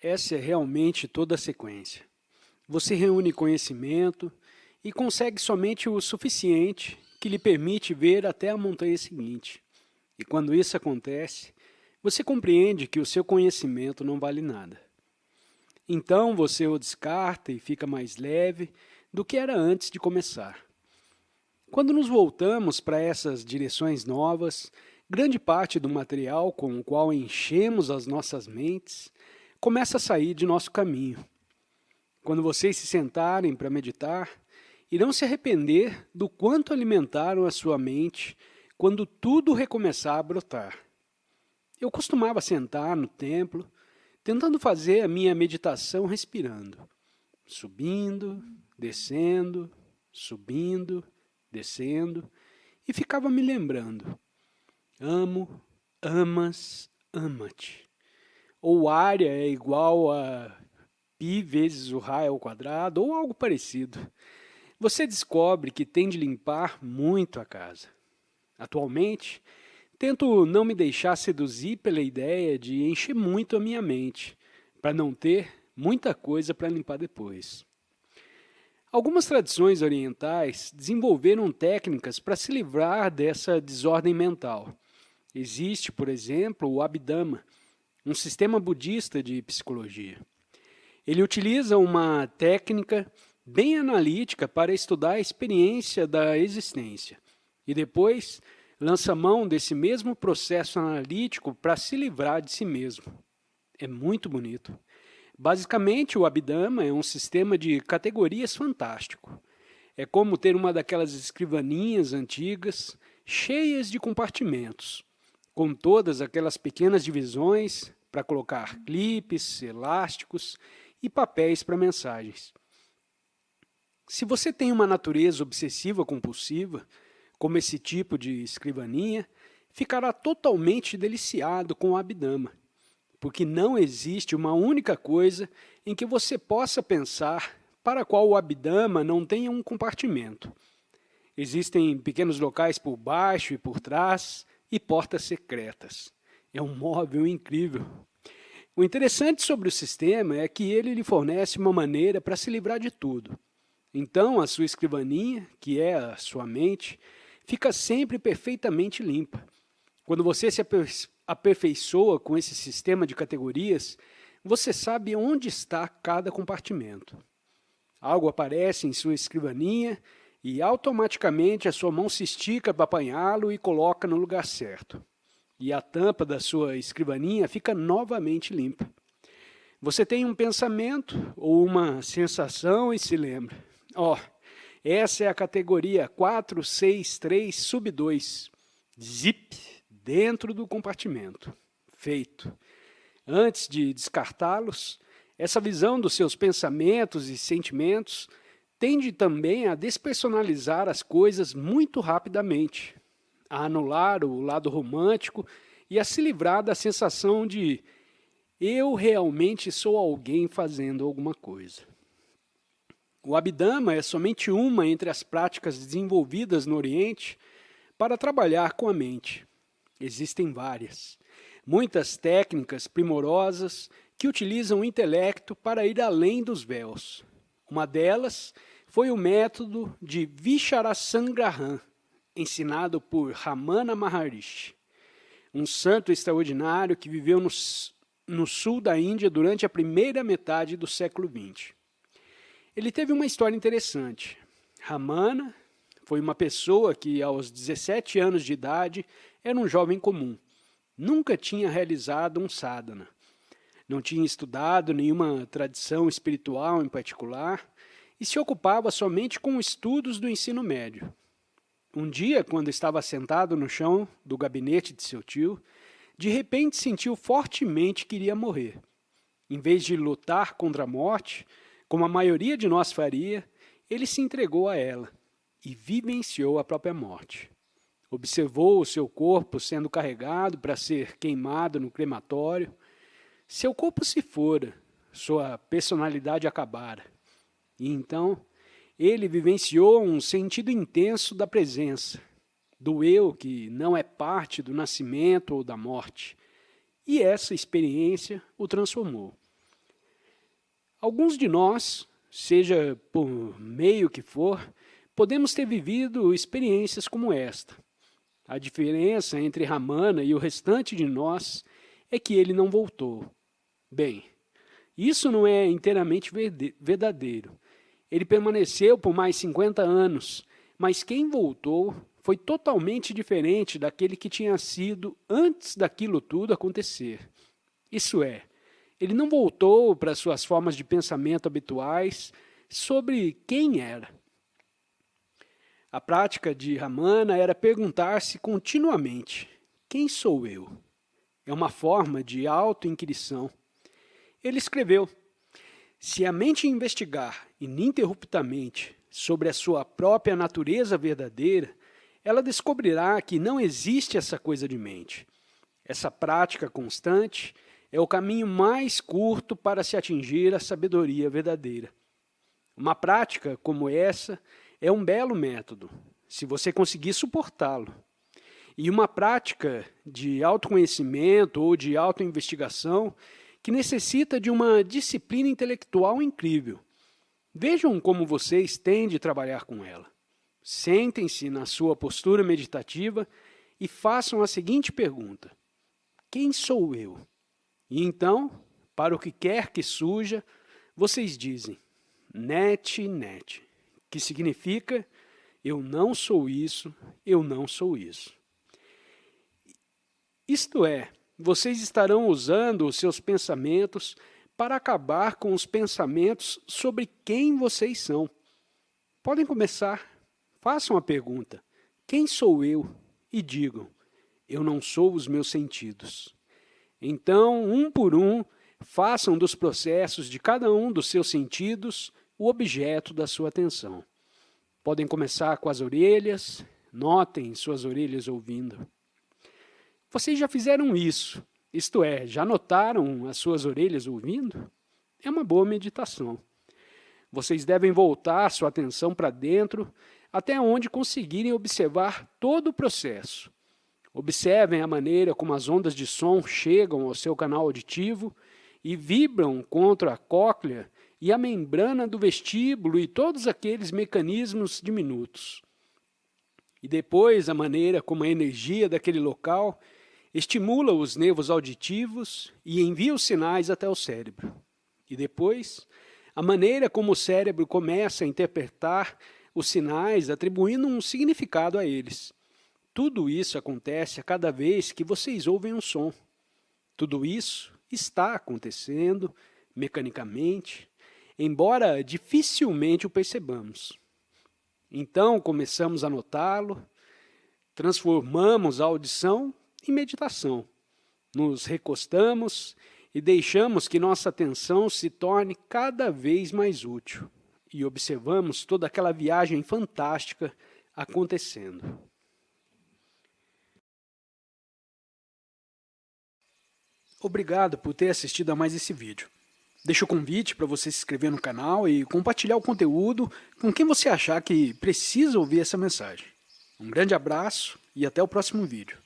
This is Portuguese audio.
Essa é realmente toda a sequência. Você reúne conhecimento e consegue somente o suficiente que lhe permite ver até a montanha seguinte. E quando isso acontece, você compreende que o seu conhecimento não vale nada. Então você o descarta e fica mais leve do que era antes de começar. Quando nos voltamos para essas direções novas, grande parte do material com o qual enchemos as nossas mentes começa a sair de nosso caminho. Quando vocês se sentarem para meditar, irão se arrepender do quanto alimentaram a sua mente quando tudo recomeçar a brotar. Eu costumava sentar no templo, tentando fazer a minha meditação respirando, subindo, descendo, subindo, descendo, e ficava me lembrando: amo, amas, ama-te. Ou área é igual a π vezes o raio ao quadrado, ou algo parecido. Você descobre que tem de limpar muito a casa. Atualmente, tento não me deixar seduzir pela ideia de encher muito a minha mente, para não ter muita coisa para limpar depois. Algumas tradições orientais desenvolveram técnicas para se livrar dessa desordem mental. Existe, por exemplo, o Abhidhamma, um sistema budista de psicologia. Ele utiliza uma técnica bem analítica para estudar a experiência da existência e depois lança mão desse mesmo processo analítico para se livrar de si mesmo. É muito bonito. Basicamente, o Abhidhamma é um sistema de categorias fantástico. É como ter uma daquelas escrivaninhas antigas, cheias de compartimentos, com todas aquelas pequenas divisões para colocar clipes, elásticos e papéis para mensagens. Se você tem uma natureza obsessiva-compulsiva, como esse tipo de escrivaninha, ficará totalmente deliciado com o Abhidhamma, porque não existe uma única coisa em que você possa pensar para a qual o Abhidhamma não tenha um compartimento. Existem pequenos locais por baixo e por trás e portas secretas. É um móvel incrível. O interessante sobre o sistema é que ele lhe fornece uma maneira para se livrar de tudo. Então, a sua escrivaninha, que é a sua mente, fica sempre perfeitamente limpa. Quando você se aperfeiçoa com esse sistema de categorias, você sabe onde está cada compartimento. Algo aparece em sua escrivaninha e automaticamente a sua mão se estica para apanhá-lo e coloca no lugar certo. E a tampa da sua escrivaninha fica novamente limpa. Você tem um pensamento ou uma sensação e se lembra: essa é a categoria 463 sub 2. Zip, dentro do compartimento. Feito. Antes de descartá-los, essa visão dos seus pensamentos e sentimentos tende também a despersonalizar as coisas muito rapidamente, a anular o lado romântico e a se livrar da sensação de eu realmente sou alguém fazendo alguma coisa. O Abhidhamma é somente uma entre as práticas desenvolvidas no Oriente para trabalhar com a mente. Existem várias. Muitas técnicas primorosas que utilizam o intelecto para ir além dos véus. Uma delas foi o método de Vicharasanghraham, ensinado por Ramana Maharishi, um santo extraordinário que viveu no sul da Índia durante a primeira metade do século XX. Ele teve uma história interessante. Ramana foi uma pessoa que, aos 17 anos de idade, era um jovem comum. Nunca tinha realizado um sadhana. Não tinha estudado nenhuma tradição espiritual em particular e se ocupava somente com estudos do ensino médio. Um dia, quando estava sentado no chão do gabinete de seu tio, de repente sentiu fortemente que iria morrer. Em vez de lutar contra a morte, como a maioria de nós faria, ele se entregou a ela e vivenciou a própria morte. Observou o seu corpo sendo carregado para ser queimado no crematório. Seu corpo se fora, sua personalidade acabara. E então, ele vivenciou um sentido intenso da presença, do eu que não é parte do nascimento ou da morte. E essa experiência o transformou. Alguns de nós, seja por meio que for, podemos ter vivido experiências como esta. A diferença entre Ramana e o restante de nós é que ele não voltou. Bem, isso não é inteiramente verdadeiro. Ele permaneceu por mais 50 anos, mas quem voltou foi totalmente diferente daquele que tinha sido antes daquilo tudo acontecer. Isso é, ele não voltou para suas formas de pensamento habituais sobre quem era. A prática de Ramana era perguntar-se continuamente: quem sou eu? É uma forma de auto-inquirição. Ele escreveu: se a mente investigar ininterruptamente sobre a sua própria natureza verdadeira, ela descobrirá que não existe essa coisa de mente. Essa prática constante é o caminho mais curto para se atingir a sabedoria verdadeira. Uma prática como essa é um belo método, se você conseguir suportá-lo. E uma prática de autoconhecimento ou de autoinvestigação que necessita de uma disciplina intelectual incrível. Vejam como vocês têm de trabalhar com ela. Sentem-se na sua postura meditativa e façam a seguinte pergunta: quem sou eu? E então, para o que quer que surja, vocês dizem net, net, que significa eu não sou isso, eu não sou isso. Isto é, vocês estarão usando os seus pensamentos para acabar com os pensamentos sobre quem vocês são. Podem começar. Façam a pergunta: quem sou eu? E digam: eu não sou os meus sentidos. Então, um por um, façam dos processos de cada um dos seus sentidos o objeto da sua atenção. Podem começar com as orelhas, notem suas orelhas ouvindo. Vocês já fizeram isso, isto é, já notaram as suas orelhas ouvindo? É uma boa meditação. Vocês devem voltar sua atenção para dentro até onde conseguirem observar todo o processo. Observem a maneira como as ondas de som chegam ao seu canal auditivo e vibram contra a cóclea e a membrana do vestíbulo e todos aqueles mecanismos diminutos. E depois a maneira como a energia daquele local estimula os nervos auditivos e envia os sinais até o cérebro. E depois, a maneira como o cérebro começa a interpretar os sinais, atribuindo um significado a eles. Tudo isso acontece a cada vez que vocês ouvem um som. Tudo isso está acontecendo mecanicamente, embora dificilmente o percebamos. Então começamos a notá-lo, transformamos a audição em meditação. Nos recostamos e deixamos que nossa atenção se torne cada vez mais útil. E observamos toda aquela viagem fantástica acontecendo. Obrigado por ter assistido a mais esse vídeo. Deixo o convite para você se inscrever no canal e compartilhar o conteúdo com quem você achar que precisa ouvir essa mensagem. Um grande abraço e até o próximo vídeo.